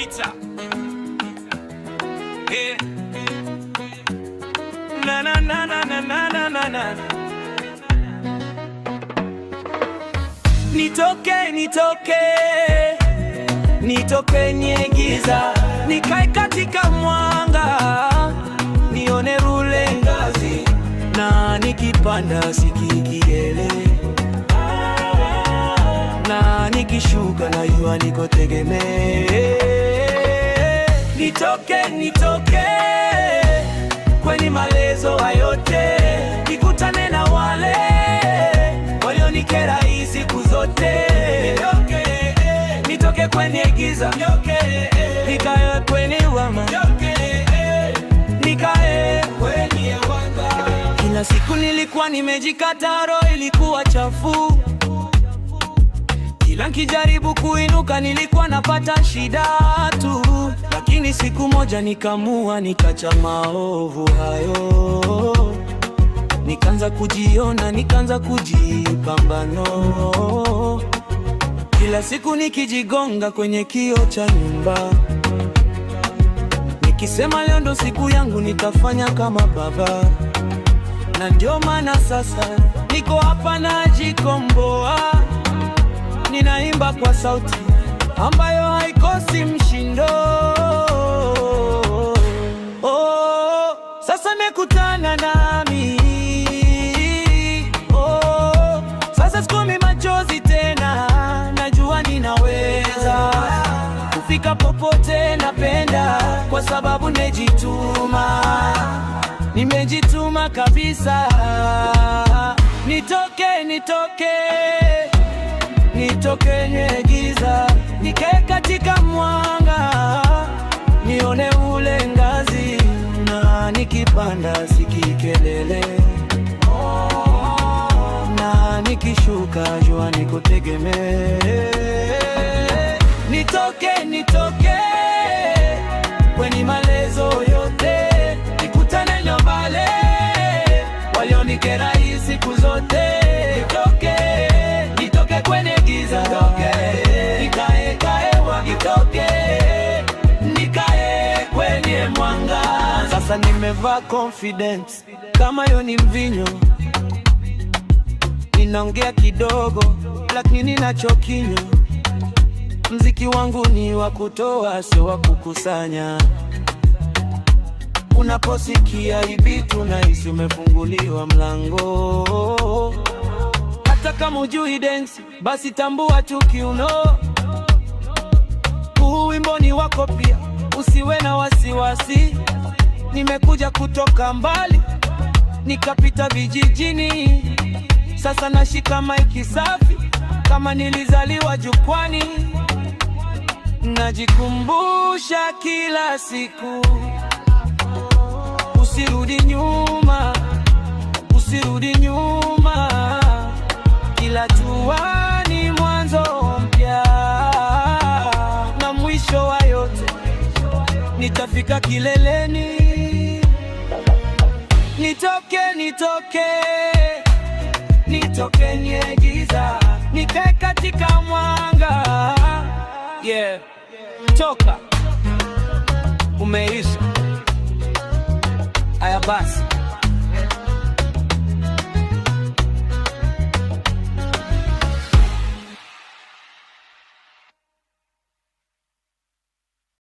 Vita. Yeah. Na na na na na na na na. Nitoke, nitoke, nitoke nye giza, nikae katika mwanga, nione rule ngazi, na nikipanda sikikiele, na nikishuka na yua niko tegemee. Nitoke, nitoke kwenye malezo hayote, nikutane na wale walionikera hii siku zote. Nitoke, nitoke kwenye giza, nikae kwenye wama, nikae kwenye wanga. Kila siku nilikuwa nimejikata, roho ilikuwa chafu. Kila nikijaribu kuinuka nilikuwa napata shida tu. Lakini siku moja nikamua, nikacha maovu hayo, nikaanza kujiona, nikaanza kujipambano. Kila siku nikijigonga kwenye kioo cha nyumba, nikisema leo ndo siku yangu, nitafanya kama baba. Na ndio maana sasa niko hapa najikomboa, ninaimba kwa sauti ambayo haikosi mshindo. Oh, sasa mekutana nami. Oh, sasa sikumi machozi tena, najua ninaweza kufika popote napenda, kwa sababu nimejituma, nimejituma kabisa. Nitoke, nitoke, nitoke nye giza, nikae katika mwanga, nione ule ngazi, na nikipanda sikikelele, na nikishuka jua niko tegemee. Nitoke, nitoke kwenye malezo yote, nikutane na wale walionikera hii siku zote. Nitoke, nitoke kwenye giza, nikae nikae kwenye mwanga. Sasa nimevaa confidence kama yo ni mvinyo, ninaongea kidogo lakini ninachokinywa. Mziki wangu ni wa kutoa, sio wa kukusanya. Unaposikia hivi tunahisi umefunguliwa mlango. Hata kama hujui dance, basi tambua tu kiuno. Huu wimbo ni wako pia, usiwe na wasiwasi. Nimekuja kutoka mbali, nikapita vijijini, sasa nashika maiki safi kama nilizaliwa jukwani. Najikumbusha kila siku, usirudi nyuma, usirudi nyuma. Kila jua ni mwanzo mpya, na mwisho wa yote nitafika kileleni. Nitoke, nitoke, nitoke nye giza, nikae katika mwanga. Yeah, toka, umeisha. Aya basi.